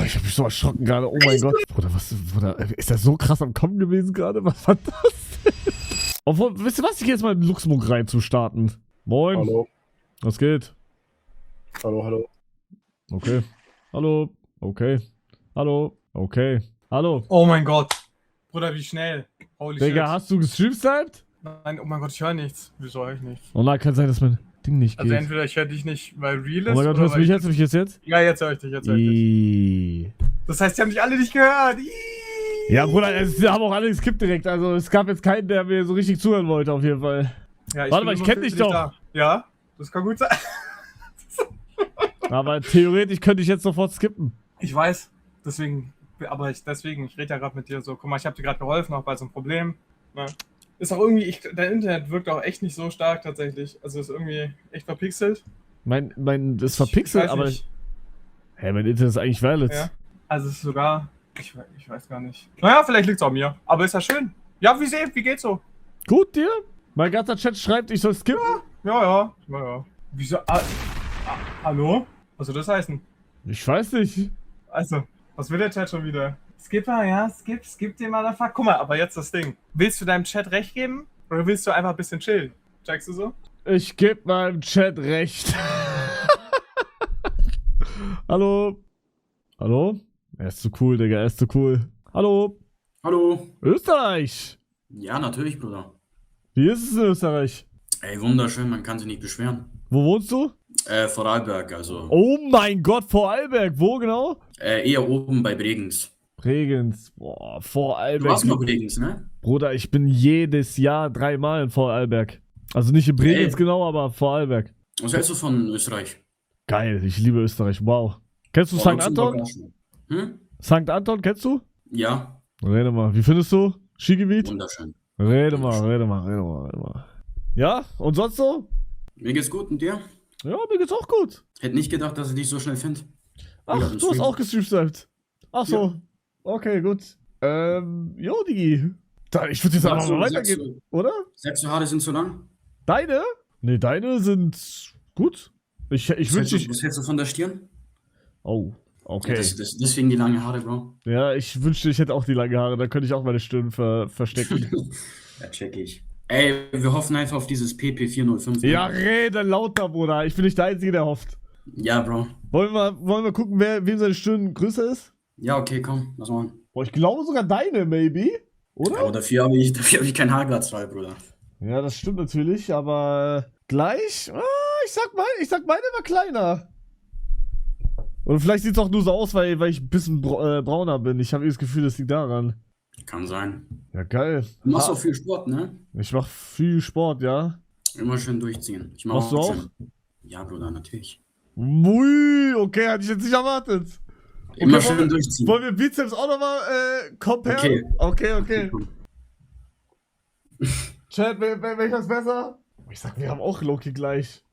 ich hab mich so erschrocken gerade. Oh mein Gott. Bruder, Bruder, ist das so krass am Kommen gewesen gerade? Was war das denn? Obwohl, wisst ihr was? Ich gehe jetzt mal in Luxemburg rein zu starten. Moin. Hallo. Was geht? Hallo, hallo. Okay. Hallo. Okay. Hallo. Okay. Hallo. Oh mein Gott. Bruder, wie schnell. Holy Digga, shit. hast du gestreamt? Nein, oh mein Gott, ich höre nichts. Wieso höre ich nichts? Oh nein, kann sein, dass mein Ding nicht Also geht. entweder ich höre dich nicht, weil real ist. Oh mein Gott, oder hörst du weil mich ich- jetzt? Hör ich jetzt? Ja, jetzt höre ich dich, jetzt höre ich dich. Ih. Das heißt, die haben dich alle nicht gehört. Ih. Ja, Bruder, es haben auch alle geskippt direkt. Also es gab jetzt keinen, der mir so richtig zuhören wollte, auf jeden Fall. Ja, Warte bin mal, ich immer kenn für dich dich doch. da. Ja, das kann gut sein. Aber theoretisch könnte ich jetzt sofort skippen. Ich weiß, deswegen, ich rede ja gerade mit dir so. Guck mal, ich habe dir gerade geholfen, auch bei so einem Problem. Ne? Ist auch irgendwie, dein Internet wirkt auch echt nicht so stark tatsächlich. Also ist irgendwie echt verpixelt. Das ist Ich verpixelt, weiß aber. nicht. Hä, mein Internet ist eigentlich valid. Ja. Also es ist sogar, ich weiß gar nicht. Naja, vielleicht liegt es an mir. Aber ist ja schön. Ja, wie geht's so? Gut, dir? Mein ganzer Chat schreibt, ich soll skippen. Ja. Wieso? Hallo? Was soll das heißen? Ich weiß nicht. Also, was will der Chat schon wieder? Skipper, ja, skip den Motherfucker. Guck mal, aber jetzt das Ding. Willst du deinem Chat recht geben? Oder willst du einfach ein bisschen chillen? Checkst du so? Ich geb meinem Chat recht. Hallo? Hallo? Er ist zu cool, Digga, er ist zu cool. Hallo? Hallo. Österreich! Ja, natürlich, Bruder. Wie ist es in Österreich? Ey, wunderschön, man kann sich nicht beschweren. Wo wohnst du? Vorarlberg, also Oh mein Gott, Vorarlberg. Wo genau? eher oben bei Bregenz. Bregenz. Boah, Du Vorarlberg. warst mal Bregenz, ne? Bruder, ich bin jedes Jahr 3-mal in Vorarlberg. Also nicht in Bregenz Ey. genau, aber Vorarlberg. Was hältst du von Österreich? Geil, ich liebe Österreich. Wow. Kennst du Boah, St. Luxemburg Anton? auch schon. Hm? St. Anton, kennst du? Ja, Rede mal. Wie findest du? Skigebiet? wunderschön. Rede mal. Ja? Und sonst so? Mir geht's gut und dir? Ja, mir geht's auch gut. Hätte nicht gedacht, dass ich dich so schnell finde. Ach, Ja, du hast Stream. auch gestreamt. Ach so. Okay, gut. Jo, Digi. Ich würde jetzt einfach mal weitergehen, oder? Sagst du, Haare sind zu lang? Deine? Nee, deine sind gut. Ich wünsche dich. Was hältst du von der Stirn? Oh, okay. Ja, deswegen die lange Haare, Bro. Ja, ich wünschte, ich hätte auch die lange Haare. Dann könnte ich auch meine Stirn verstecken. Ja, check ich. Ey, wir hoffen einfach auf dieses PP405. Ja, rede lauter, Bruder. Ich bin nicht der Einzige, der hofft. Ja, Bro. Wollen wir gucken, wem seine Stirn größer ist? Ja, okay, komm, lass mal. Boah, ich glaube sogar deine, maybe. Oder? Aber dafür habe ich kein Haarglanzfall, Bruder. Ja, das stimmt natürlich, aber gleich. Ich sag meine war kleiner. Oder vielleicht sieht es auch nur so aus, weil ich ein bisschen brauner bin. Ich habe das Gefühl, das liegt daran. Kann sein. Ja, geil. Du machst auch viel Sport, ne? Ich mach viel Sport, ja. Immer schön durchziehen. Ich Machst du auch? Gym. Ja, Bruder, natürlich. Ui, okay, hatte ich jetzt nicht erwartet. Immer Okay, schön durchziehen. Wollen wir Bizeps auch nochmal compare? Okay. Chat, welcher ist besser? Ich sag, wir haben auch Loki gleich.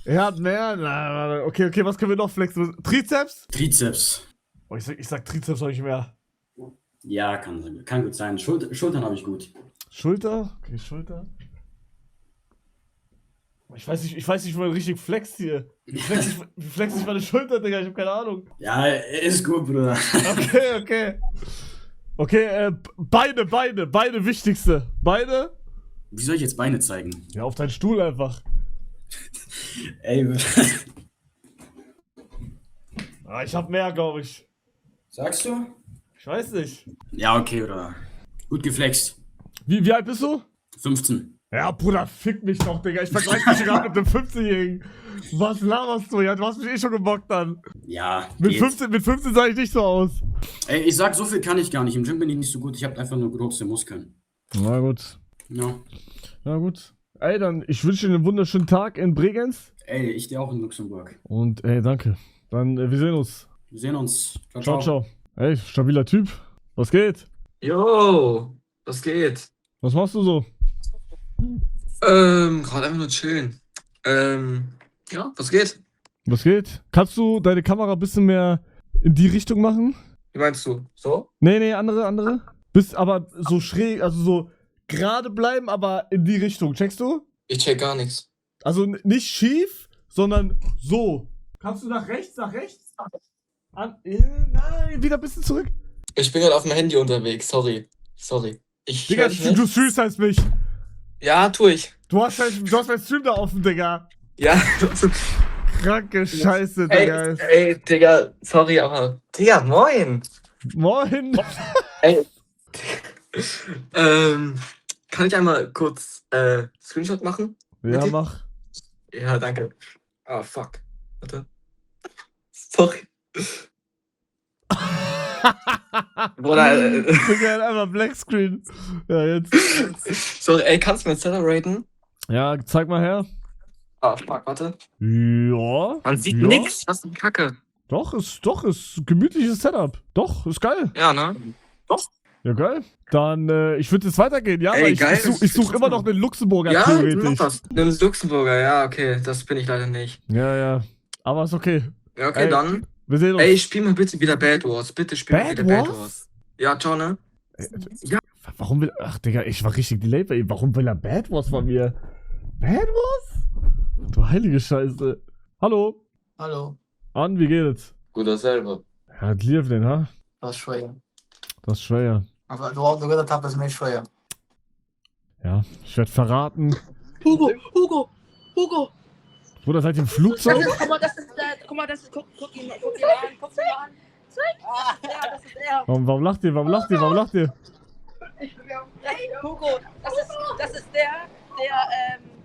Er hat mehr. Na, okay, was können wir noch flexen? Trizeps? Trizeps. Oh, ich sag Trizeps habe ich mehr. Ja, kann gut sein. Schultern habe ich gut. Schulter? Okay, Schulter. Ich weiß nicht, wie man richtig flext hier. Wie flex ich meine Schulter, Digga? Ich hab keine Ahnung. Ja, ist gut, Bruder. Okay. Okay, Beine wichtigste. Beine? Wie soll ich jetzt Beine zeigen? Ja, auf deinen Stuhl einfach. Ey, Ich hab mehr, glaube ich. sagst du? Ich weiß nicht. Ja, okay, Bruder. Gut geflext. Wie alt bist du? 15. Ja, Bruder, fick mich doch, Digga. Ich vergleiche mich gerade mit einem 15-Jährigen. Was laberst du? Ja, du hast mich eh schon gebockt dann. Ja, Mit geht. 15 sah ich nicht so aus. Ey, ich sag, so viel kann ich gar nicht. Im Gym bin ich nicht so gut. Ich habe einfach nur große Muskeln. Na gut. Ja. Na gut. Ey, dann, ich wünsche dir einen wunderschönen Tag in Bregenz. Ey, ich dir auch in Luxemburg. Und, ey, danke. Dann, wir sehen uns. Wir sehen uns. Ciao. Ey, stabiler Typ. Was geht? Jo, was geht? Was machst du so? Gerade einfach nur chillen. Ja, was geht? Was geht? Kannst du deine Kamera ein bisschen mehr in die Richtung machen? Wie meinst du? So? Nee, andere. Bist aber so schräg, also so gerade bleiben, aber in die Richtung. Checkst du? Ich check gar nichts. Also nicht schief, sondern so. Kannst du nach rechts? Nein, wieder ein bisschen zurück. Ich bin gerade auf dem Handy unterwegs, sorry. Ich Digga, hör dich nicht. du streamst mich. Ja, tu ich. Du hast meinen Stream da offen, Digga. Ja. Kranke Scheiße, Digga. Ey, Digga, sorry, aber. Digga, moin. Moin. Ey. Kann ich einmal kurz Screenshot machen? Ja, Bitte? mach. Ja, danke. Ah, fuck. Warte. Sorry. Bruder, Digga, hat einfach Blackscreen. Ja, jetzt. sorry, ey, kannst du mir Setup raten? Ja, zeig mal her. Ah, fuck, warte. Ja. Man sieht ja. nix, was eine Kacke. Doch, ist gemütliches Setup. Doch, ist geil. Ja, ne? Ja, geil. Dann, ich würde jetzt weitergehen, ja? Ey, Weil geil. ich suche immer noch den Luxemburger Ja, theoretisch. mach das. Nimm Luxemburger, ja, okay, das bin ich leider nicht. Ja. Aber ist okay. Ja, okay, Ey, dann. Wir sehen uns. Ey, spiel mal bitte wieder Bad Wars. Bitte spiel mal Bad wieder Bad Wars? Wars. Ja, ciao, ne? Ja. Warum will. Ach, Digga, ich war richtig delayed bei ihm. Warum will er Bad Wars von mir? Bad Wars? Du heilige Scheiße. Hallo. Hallo, An, wie geht's? Gut, dasselbe. Ja, lief den, ha? das ist schwer. Das ist schwer. Aber du gesagt hast, das ist mir schwer. Ja, ich werde verraten. Hugo! Bruder, seid ihr im Flugzeug? Guck mal, das ist, guck ihn an. Ah, ja, das ist er. Warum lacht ihr? Hey, Hugo, das ist der,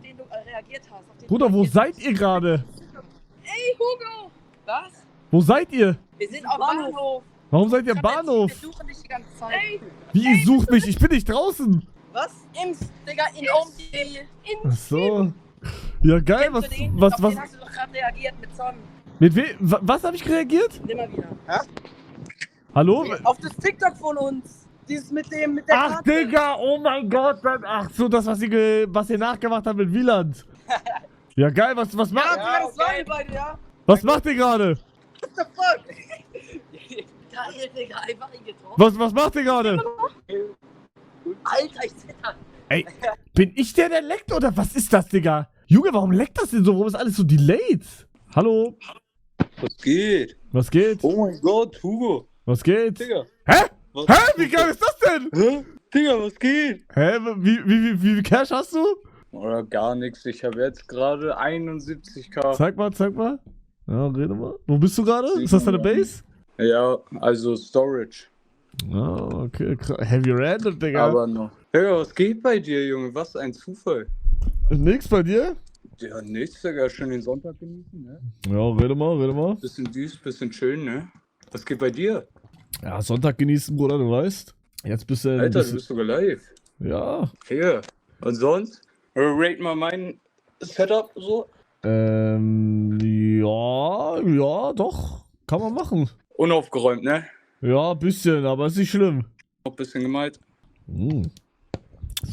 den du reagiert hast. Auf den Bruder, du wo reagiert seid hast. ihr gerade? Hey, Hugo! Was? Wo seid ihr? Wir sind am Bahnhof. Warum seid ihr am Ich hab Bahnhof? erzählt, wir suchen dich die ganze Zeit. Hey, Wie, ihr sucht mich? Ich bin nicht draußen. was? Imps, Digga, in Ach so. Ja, geil, was. Auf den hast du doch gerade reagiert mit Son. Mit wem? Was habe ich reagiert? Nimm mal wieder. Hallo? Auf das TikTok von uns. Dieses mit der Ach, Karte. Digga, oh mein Gott. Ach so, das, was ihr nachgemacht habt mit Wieland. Ja, geil, was Ja, macht. das war bei dir, ja? Was macht ihr gerade? What the fuck? Geil, Digga, einfach ihn getroffen. Was macht ihr gerade? Alter, ich zitter. Ey, bin ich der leckt oder was ist das, Digga? Junge, warum leckt das denn so? Warum ist alles so delayed? Hallo? Was geht? Was geht? Oh mein Gott, Hugo. Was geht? Digga. Hä? Was Hä? Wie geil ist das denn? Hä? Digga, was geht? Hä? Wie viel Cash hast du? Oder gar nichts. Ich habe jetzt gerade 71k. Zeig mal. Ja, rede mal. Wo bist du gerade? Ist das deine Base? Ja, also Storage. Ah, okay. Heavy random, Digga. Aber noch. Digga, was geht bei dir, Junge? Was ein Zufall. Nix bei dir? Ja, nichts, Digga. Schön den Sonntag genießen, ne? Ja, rede mal. Bisschen süß, bisschen schön, ne? Was geht bei dir? Ja, Sonntag genießen, Bruder, du weißt. Jetzt bist du. Alter, du bist sogar live. Ja. Hier. Und sonst? Rate mal mein Setup so. Ja, doch. Kann man machen. Unaufgeräumt, ne? Ja, ein bisschen, aber ist nicht schlimm. Noch ein bisschen gemalt.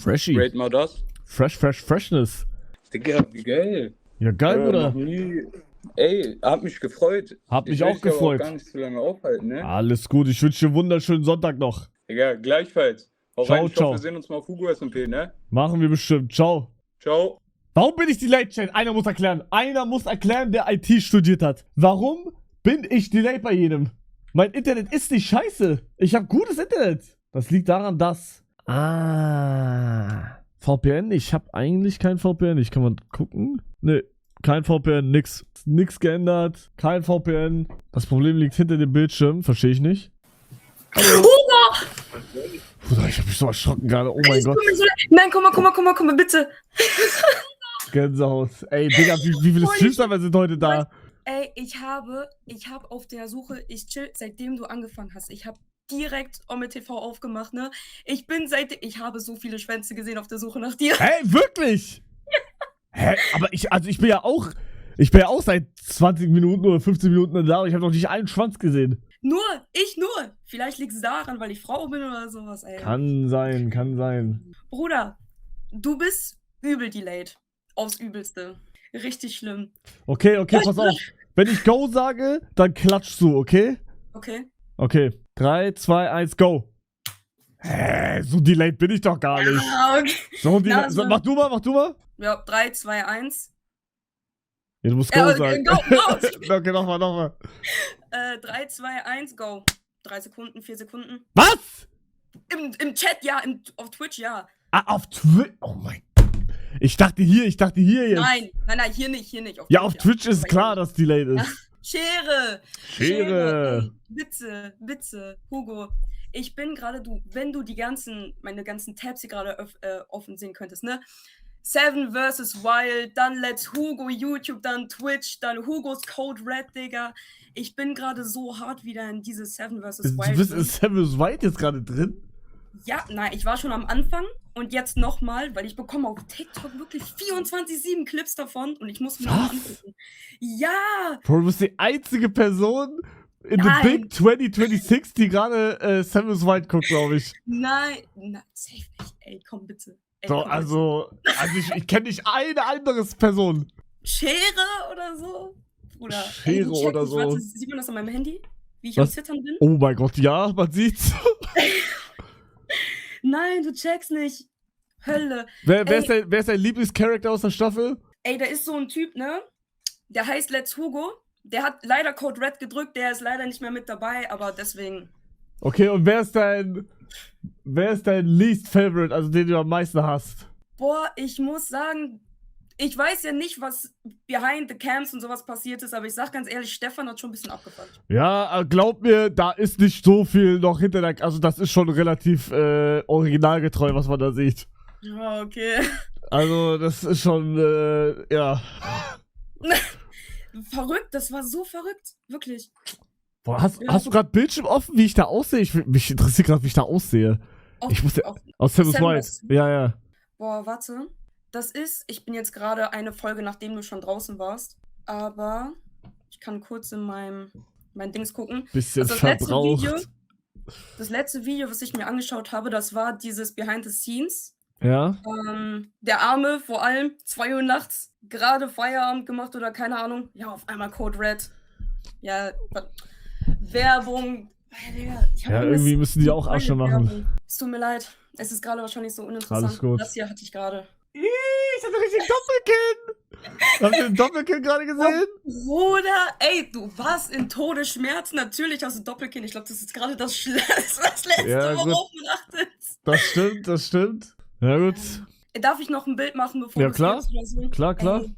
Freshy. Rate mal das. Freshness. Digga, wie geil. Ja, geil, Bruder. Noch nie. Ey, hat mich gefreut. Hab mich Ich will auch dich aber gefreut. Gar nicht zu lange aufhalten, ne? Alles gut, ich wünsche dir einen wunderschönen Sonntag noch. Digga, gleichfalls. Hau Ciao, rein, ich ciao. hoffe, wir sehen uns mal auf Hugo SMP, ne? Machen wir bestimmt. Ciao. Ciao. Warum bin ich delayed, Chat? Einer muss erklären, der IT studiert hat. Warum bin ich delayed bei jedem? Mein Internet ist nicht scheiße. Ich habe gutes Internet. Das liegt daran, dass... VPN? Ich habe eigentlich kein VPN. Ich kann mal gucken. Ne, kein VPN, nix. Nix geändert. Kein VPN. Das Problem liegt hinter dem Bildschirm. Verstehe ich nicht. Bruder, ich hab mich so erschrocken gerade. Oh mein Gott. Nein, komm mal, bitte. Gänsehaut. Ey, Digga, wie viele Streamserver sind heute da? Ey, ich habe auf der Suche, ich chill, seitdem du angefangen hast. Ich habe direkt Omme TV aufgemacht, ne? Ich habe so viele Schwänze gesehen auf der Suche nach dir. Hä, wirklich? Hä, aber ich bin ja auch seit 20 Minuten oder 15 Minuten da und ich habe noch nicht einen Schwanz gesehen. Nur. Vielleicht liegt es daran, weil ich Frau bin oder sowas, ey. Kann sein. Bruder, du bist übel delayed. Aufs Übelste. Richtig schlimm. Okay, pass auf. Wenn ich Go sage, dann klatschst du, okay? Okay. Okay. 3, 2, 1, Go. Hä, so delayed bin ich doch gar nicht. Ah, okay. So delayed. Na, so. Mach du mal. Ja, 3, 2, 1. Ja, du musst Go sagen. Go. Okay, nochmal. 3, 2, 1, go. 3 Sekunden, 4 Sekunden. Was? Im Chat, ja. Auf Twitch, ja. Ah, auf Twitch. Oh mein Gott. Ich dachte hier jetzt. Nein, hier nicht. Ja, auf Twitch ist Aber klar, hier. dass delayed ist. Schere. Schere. Ey, bitte, Hugo. Ich bin gerade wenn du meine ganzen Tabs hier gerade offen sehen könntest, ne? 7 vs. Wild, dann Let's Hugo YouTube, dann Twitch, dann Hugos Code Red, Digga. Ich bin gerade so hart wieder in diese 7 vs. Du Wild. bist in Samus White jetzt gerade drin? Ja, nein, ich war schon am Anfang und jetzt nochmal, weil ich bekomme auf TikTok wirklich 24/7 Clips davon und ich muss mir mal angucken. Ja! Bro, du bist die einzige Person in Nein. The Big 2026, die gerade Samus White guckt, glaube ich. Nein, safe nicht. Ey, komm bitte. Ey, So, komm, also ich kenne nicht eine andere Person. bitte. Schere oder so? Oder Schere check oder nicht. so. Warte, sieht man das an meinem Handy? Wie ich Was? am Zittern bin? Oh mein Gott, ja, man sieht's. Nein, du checkst nicht. Hölle. wer Ey. ist dein Lieblingscharakter aus der Staffel? Ey, da ist so ein Typ, ne? Der heißt Let's Hugo. Der hat leider Code Red gedrückt, der ist leider nicht mehr mit dabei, aber deswegen. Okay, und wer ist dein least favorite, also den du am meisten hast? Boah, ich muss sagen, ich weiß ja nicht, was behind the cams und sowas passiert ist, aber ich sag ganz ehrlich, Stefan hat schon ein bisschen abgefuckt. Ja, glaub mir, da ist nicht so viel noch hinter der... Also das ist schon relativ originalgetreu, was man da sieht. Ja, okay. Also das ist schon, ja... Verrückt, das war so verrückt. Wirklich. Boah, hast du gerade Bildschirm offen, wie ich da aussehe? Mich interessiert gerade, wie ich da aussehe. Ich muss ja... Aus Samus White. Ja, ja. Boah, warte. Ich bin jetzt gerade eine Folge, nachdem du schon draußen warst. Aber ich kann kurz in mein Dings gucken. Bisschen Also verbraucht. Das letzte Video, was ich mir angeschaut habe, das war dieses Behind the Scenes. Ja? Der Arme, vor allem, 2 Uhr nachts, gerade Feierabend gemacht oder keine Ahnung. Ja, auf einmal Code Red. Ja, Werbung. Ja, irgendwie müssen die auch Asche machen. Es tut mir leid. Es ist gerade wahrscheinlich so uninteressant. Alles gut. Das hier hatte ich gerade. Ich hatte richtig Doppelkinn. Habt ihr den Doppelkinn gerade gesehen? Bruder, ey, du warst in Todesschmerz. Natürlich hast du Doppelkinn. Ich glaube, das ist gerade das Letzte, Ja, gut. worauf man achtet. Das stimmt. Ja, gut. Darf ich noch ein Bild machen, bevor Ja, du klar. gehst oder so? Klar. Ey,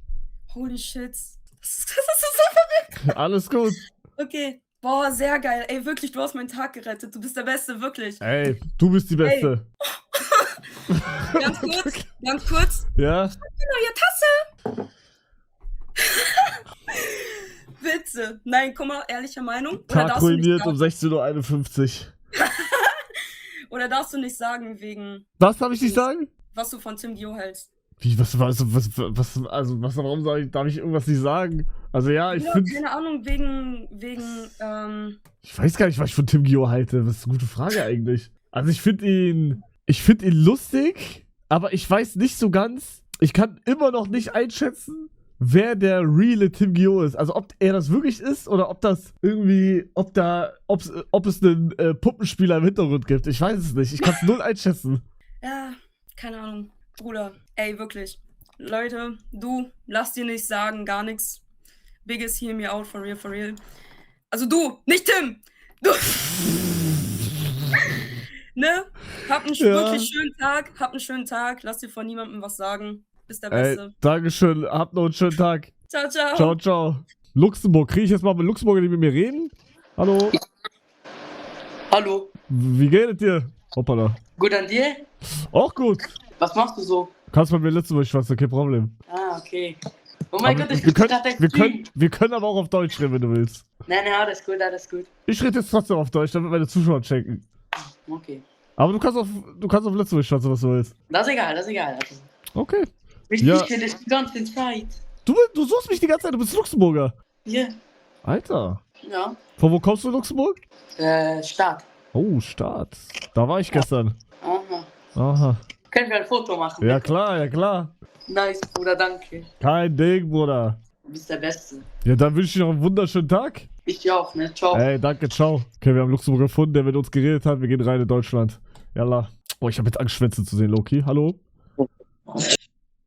holy shit. Das ist so verrückt. Alles gut. Okay. Boah, sehr geil. Ey, wirklich, du hast meinen Tag gerettet. Du bist der Beste, wirklich. Ey, du bist die Beste. Ganz kurz. Ja? Neue Tasse. Bitte. Nein, guck mal, ehrliche Meinung. Oder Tag darfst du nicht ruiniert um sagen? 16:51 Uhr. Oder darfst du nicht sagen, wegen, Was darf ich nicht sagen? was du von Tim Dio hältst? Wie, warum darf ich irgendwas nicht sagen? Also ja, ich Ja, finde... keine Ahnung, wegen, Ich weiß gar nicht, was ich von Tim Gio halte. Das ist eine gute Frage eigentlich. Also ich finde ihn lustig, aber ich weiß nicht so ganz, ich kann immer noch nicht einschätzen, wer der reale Tim Gio ist. Also ob er das wirklich ist oder ob das irgendwie, ob es einen Puppenspieler im Hintergrund gibt. Ich weiß es nicht. Ich kann es null einschätzen. ja, keine Ahnung. Bruder, ey, wirklich. Leute, du, lass dir nicht sagen, gar nichts. Biggest hear me out, for real, for real. Also du, nicht Tim! Du! Ne? Hab einen wirklich schönen Tag. Lass dir von niemandem was sagen. Bist der Ey, Beste. Dankeschön. Habt noch einen schönen Tag. Ciao, ciao. Ciao, ciao. Luxemburg. Kriege ich jetzt mal mit Luxemburger, die mit mir reden? Hallo? Hallo. Wie geht es dir? Hoppala. Gut an dir? Auch gut. Was machst du so? Kannst bei mir Luxemburg schwatzen, kein Problem. Ah, okay. Oh mein Aber Gott, ich wir gucke gerade dein Stream. wir können aber auch auf Deutsch reden, wenn du willst. Nein, alles gut, alles gut. Ich rede jetzt trotzdem auf Deutsch, damit meine Zuschauer checken. Okay. Aber du kannst auf Luxemburg schwatzen, was du willst. Das ist egal, Also. Okay. Ich Ja. kenne das die ganze Zeit. Du suchst mich die ganze Zeit, du bist Luxemburger. Ja. Alter. Ja. Von wo kommst du in Luxemburg? Stadt. Oh, Staat. Da war ich gestern. Aha. Aha. Können wir ein Foto machen? Ja klar, ja klar. Nice, Bruder, danke. Kein Ding, Bruder. Du bist der Beste. Ja, dann wünsche ich dir noch einen wunderschönen Tag. Ich dir auch, ne? Ciao. Ey, danke, ciao. Okay, wir haben Luxemburg gefunden, der mit uns geredet hat. Wir gehen rein in Deutschland. Yalla. Oh, ich habe jetzt Angst, Schwänze zu sehen, Loki. Hallo?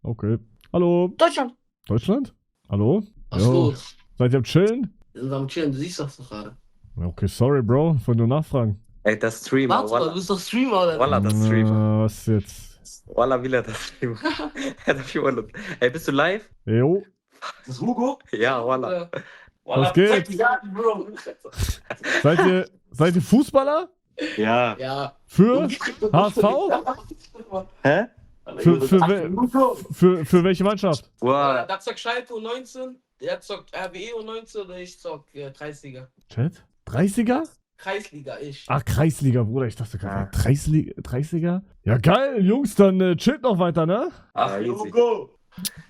Okay. Hallo? Deutschland. Deutschland? Hallo? Ach so. Jo. Seid ihr am Chillen? Wir sind am Chillen, du siehst das doch gerade. Okay, sorry, Bro. Ich wollte nur nachfragen. Ey, das Streamer, Warte mal, du bist doch Streamer, oder? Wallah, das Streamer. Was jetzt? Wallah, will er das Streamer. Er hat viel Wallah. Ey, bist du live? Jo. Das ist Hugo? Ja, Wallah. Was geht? Bro. Seid ihr Fußballer? Ja. Ja. Für HSV? Hä? Für welche Mannschaft? Wow. Da zockt Schalke U19, der zockt RWE U19 und ich zock Kreisliga. Chat? 30er? Kreisliga, ich. Ach, Kreisliga, Bruder. Ich dachte gerade, 30er? Ja, geil, Jungs, dann chillt noch weiter, ne? Ach, Hugo.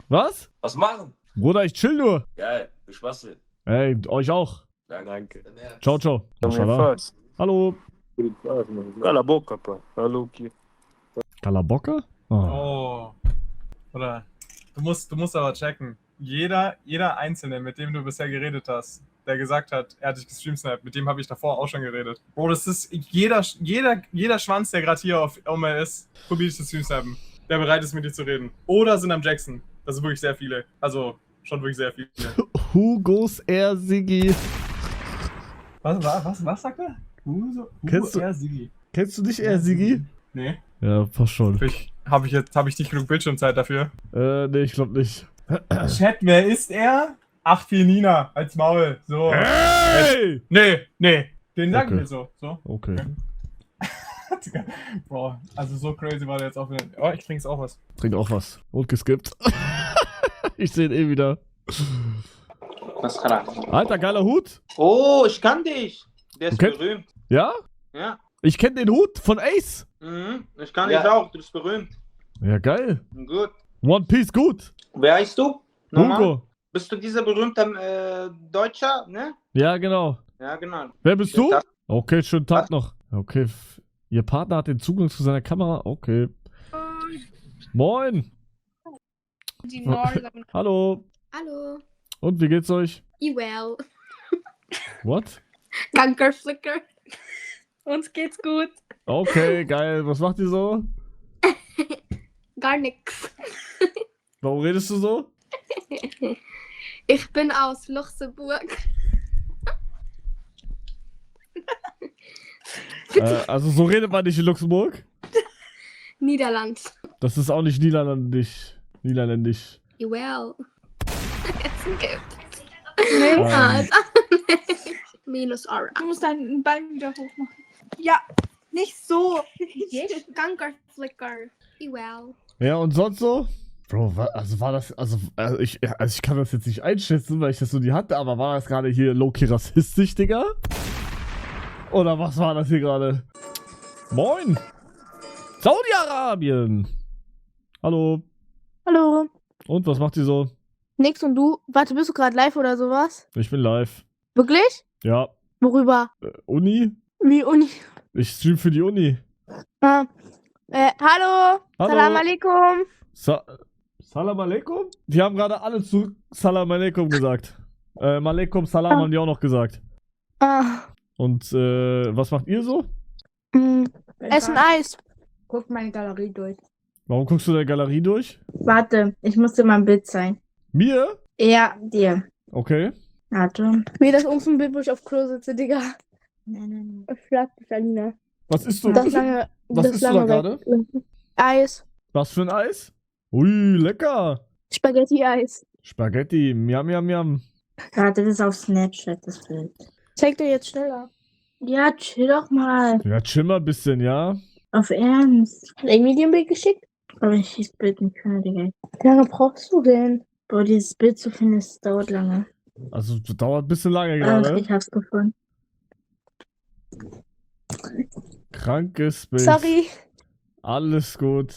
Was? Was machen? Bruder, ich chill nur. Geil, viel Spaß mit. Ey, euch auch. Ja, danke. Ciao, ciao. Mashallah. Hallo. Cala a boca, pá. Falou que. Kalabocca? Oh. Oh. Oder du musst aber checken. Jeder Einzelne, mit dem du bisher geredet hast, der gesagt hat, er hat dich gestreamsniped, mit dem habe ich davor auch schon geredet. Bro, das ist jeder Schwanz, der gerade hier auf OML ist, probiert dich zu streamsnipen. Der bereit ist, mit dir zu reden. Oder sind am Jackson. Das sind wirklich sehr viele. Also, schon wirklich sehr viele. Hugos Air Siggi. Was sagt er? Hugo Kennst du- Air Siggi. Kennst du dich Air Siggi? Nee. Ja, passt schon. Habe ich nicht genug Bildschirmzeit dafür? Nee, ich glaube nicht. Chat, wer ist er? 8-4 Nina, als Maul. So. Hey! Nee. Den sagen Okay. wir so. Okay. Boah, also so crazy war der jetzt auch wieder. Oh, ich trinke jetzt auch was. Trink auch was. Und geskippt. Ich sehe ihn eh wieder. Was kann er? Alter, geiler Hut. Oh, ich kann dich. Der ist Du kennst- berühmt. Ja? Ja. Ich kenne den Hut von Ace. Mhm. Ich kann dich auch. Du bist berühmt. Ja, geil. Gut. One Piece, gut. Wer heißt du? Nochmal? Hugo. Bist du dieser berühmte Deutscher, ne? Ja, genau. Ja, genau. Wer bist du? Tag. Okay, schönen Tag noch. Okay. Ihr Partner hat den Zugang zu seiner Kamera? Okay. Moin. Die Northern. Hallo. Hallo. Und wie geht's euch? Well. What? Gankerflicker. Uns geht's gut. Okay, geil. Was macht ihr so? Gar nix. Warum redest du so? Ich bin aus Luxemburg. Also so redet man nicht in Luxemburg? Niederland. Das ist auch nicht niederländisch. Well. Essen gibt. Ähm, Minus Aura. Du musst deinen Bein wieder hochmachen. Ja, nicht so. Gankerflicker. Well. Ja, und sonst so? Bro, ich kann das jetzt nicht einschätzen, weil ich das so nie hatte, aber war das gerade hier low-key rassistisch, Digga? Oder was war das hier gerade? Moin! Saudi-Arabien! Hallo. Hallo. Und, was macht ihr so? Nix und du? Warte, bist du gerade live oder sowas? Ich bin live. Wirklich? Ja. Worüber? Uni? Wie Uni? Ich stream für die Uni. Ah. Hallo. Hallo. Salam alaikum. Salam alaikum? Die haben gerade alle zu Salam alaikum gesagt. Malaikum Salam haben die auch noch gesagt. Ah. Und was macht ihr so? Essen Eis. Guck meine Galerie durch. Warum guckst du deine Galerie durch? Warte, ich muss dir mal ein Bild zeigen. Mir? Ja, dir. Okay. Warte. Wie das unten Bild, wo ich auf Klo sitze, Digga. Nein. Ich schlag dich, Alina. Was isst du? Das lange. Was das isst du da lange gerade? weg. Eis. Was für ein Eis? Ui, lecker. Spaghetti-Eis. Spaghetti, miam, miam, miam. Warte, das ist auf Snapchat, das Bild. Zeig dir jetzt schneller. Ja, chill doch mal. Ja, chill mal ein bisschen, ja? Auf Ernst. Hat Amy dir ein Bild geschickt? Aber ich das Bild nicht finde, Digga. Wie lange brauchst du denn? Boah, dieses Bild zu finden, das dauert lange. Also, das dauert ein bisschen lange Ach, gerade. ich hab's gefunden. Krankes Bild. Sorry. Alles gut.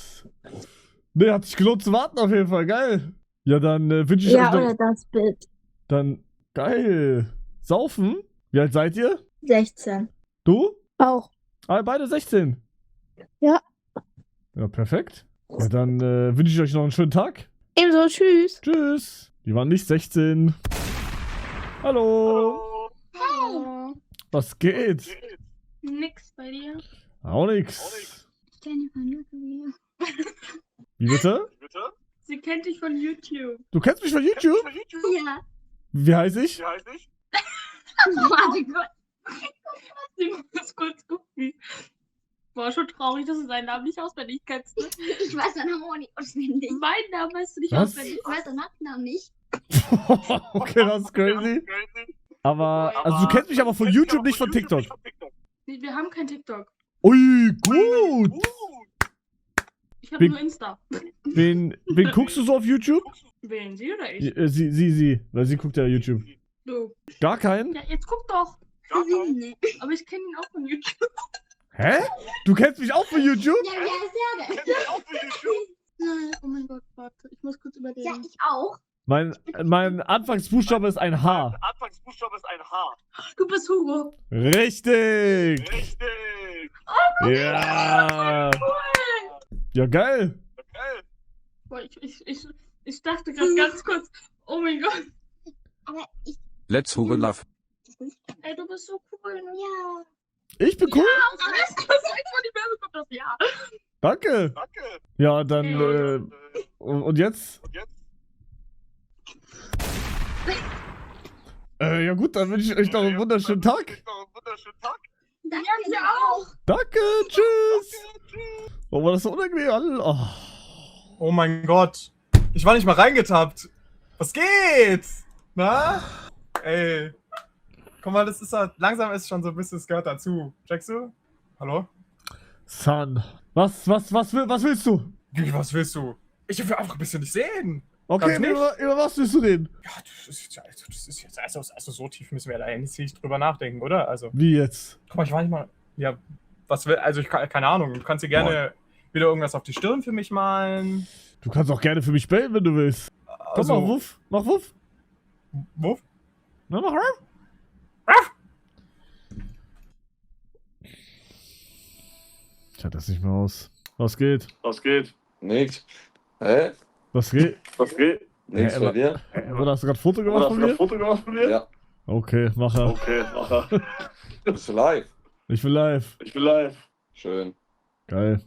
Ne, hat sich gelohnt zu warten auf jeden Fall. Geil. Ja, dann wünsche ich Ja, euch oder noch... das Bild. Dann, geil. Saufen? Wie alt seid ihr? 16. Du? Auch. Ah, beide 16. Ja. Ja, perfekt. Ja, dann wünsche ich euch noch einen schönen Tag. Ebenso, tschüss. Tschüss. Die waren nicht 16. Hallo. Hallo. Was geht? Nix bei dir. Auch nix. Ich kenne dich von YouTube. Wie bitte? Sie kennt dich von YouTube. Du kennst mich von YouTube? Ja. Wie heiße ich? Warte Gott. Ich muss kurz gucken. War schon traurig, dass du seinen Namen nicht auswendig kennst. Ne? Ich weiß deinen Namen auch nicht auswendig. Meinen Namen weißt du nicht Was? auswendig. Ich weiß deinen Nachnamen nicht. Okay, das ist crazy. Aber, also du kennst mich aber von YouTube, nicht von TikTok. Nee, wir haben kein TikTok. Ui, gut. Ich habe Wen- nur Insta. Wen guckst du so auf YouTube? Wen, sie oder ich? Sie. Weil sie guckt ja YouTube. Du. Gar keinen? Ja, jetzt guck doch. Nee. Aber ich kenne ihn auch von YouTube. Hä? Du kennst mich auch von YouTube? Ja, wer ist der denn? Oh mein Gott, warte. Ich muss kurz überlegen. Ja, ich auch. Mein Anfangsbuchstabe ist ein H. Du bist Hugo. Richtig. Ja. Ja, geil. Boah, ich dachte gerade ganz kurz, oh mein Gott. Aber ich. Let's Hugo Love. Ey, du bist so cool. Ja. Ich bin cool. Ja, alles klar, von die Bärbe kommt das Ja. Danke. Ja, dann, und jetzt? Ja gut, dann wünsche ich euch noch einen wunderschönen Tag. Danke, dir auch. Danke, tschüss. Oh, war das so unangenehm? Oh. Oh mein Gott. Ich war nicht mal reingetappt. Was geht? Na? Ey. Guck mal, das ist halt, langsam ist schon so ein bisschen, es gehört dazu. Checkst du? Hallo? San. Was willst du? Wie, was willst du? Ich will einfach ein bisschen dich sehen. Okay, Kannst nicht? über was willst du reden? Ja, das ist jetzt also so tief müssen wir da nicht drüber nachdenken, oder? Also, Wie jetzt? guck mal, ich war nicht mal. Ja, was will. Also, keine Ahnung. Du kannst dir gerne wieder irgendwas auf die Stirn für mich malen. Du kannst auch gerne für mich bellen, wenn du willst. Komm, Also, mach Wuff. Mach Wuff. Wuff? Na, mach Wuff. Ich halte das nicht mehr aus. Was geht? Nix. Hä? Was geht? Nix bei dir? Oder hast du gerade ein Foto gemacht von mir? Ja. Okay, mach er. Bist du live? Ich bin live. Schön. Geil.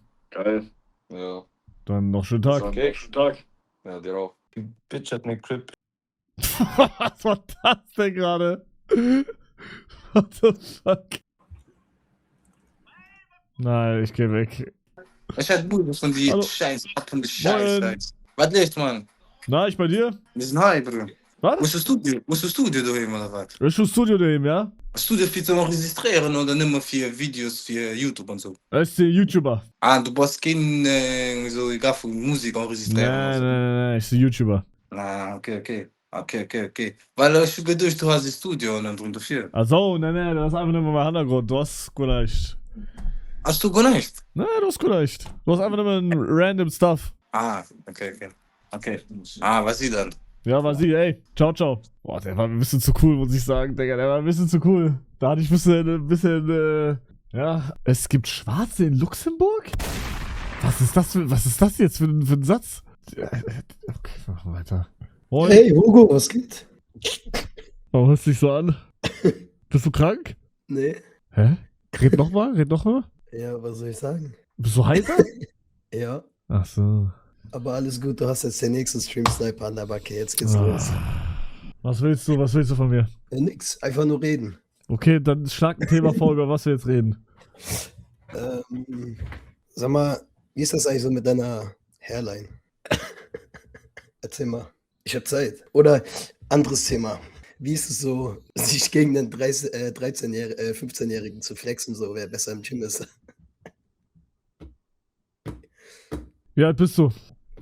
Ja. Dann noch schönen Tag. Okay. Ja, dir auch. Bitch hat ne Clip. Was war das denn gerade? What the fuck? Nein, ich geh weg. Ich hab Bude von die Hallo. Scheiße. Von die Moin. Scheiße. Was läuft, Mann? Na, ich bei dir? Wir sind high, Bruder. Was? Musst du Studio daheim oder was? Bist du im Studio daheim, ja? Studio viel zu registrieren oder nicht mehr für Videos für YouTube und so? Er ist der YouTuber. Ah, du brauchst kein so egal von Musik enregistrieren. Nein, ich bin YouTuber. Ah, okay. Weil ich gedacht, du hast ein Studio und dann drunter viel. Also, nein, das ist einfach nur mein Hintergrund. Du hast gut leicht. Hast du gar nicht? Nein, du hast gut leicht. Du hast einfach nur ein random Stuff. Ah, okay. Ah, was sie dann? Ja, war sie, ey. Ciao. Boah, der war ein bisschen zu cool, muss ich sagen, Digga. Der war ein bisschen zu cool. Da hatte ich ein bisschen, ja. Es gibt Schwarze in Luxemburg? Was ist das jetzt für ein Satz? Okay, machen wir weiter. Moin. Hey Hugo, was geht? Warum hörst du dich so an? Bist du krank? Nee. Hä? Red noch mal. Ja, was soll ich sagen? Bist du heiser? Ja, Ach so. aber alles gut, du hast jetzt den nächsten Stream-Sniper an der Backe, jetzt geht's los. Was willst du von mir? Nix, einfach nur reden. Okay, dann schlag ein Thema vor, über was wir jetzt reden. Sag mal, wie ist das eigentlich so mit deiner Hairline? Erzähl mal. Ich hab Zeit. Oder anderes Thema. Wie ist es so, sich gegen den 15-Jährigen zu flexen, so wer besser im Gym ist? Wie alt bist du?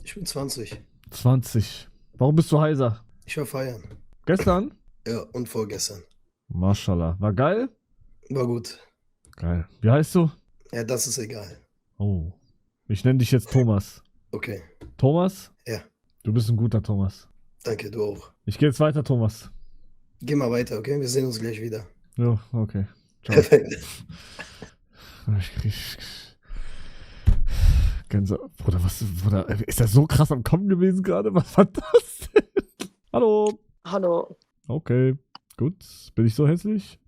Ich bin 20. 20. Warum bist du heiser? Ich war feiern. Gestern? Ja, und vorgestern. Mashallah. War geil? War gut. Geil. Wie heißt du? Ja, das ist egal. Oh. Ich nenne dich jetzt Thomas. Okay. Thomas? Ja. Du bist ein guter Thomas. Danke, du auch. Ich gehe jetzt weiter, Thomas. Geh mal weiter, okay? Wir sehen uns gleich wieder. Ja, okay. Ciao. Perfekt. Bruder, ist er so krass am Kommen gewesen gerade? Was war das denn? Hallo. Hallo. Okay, gut. Bin ich so hässlich?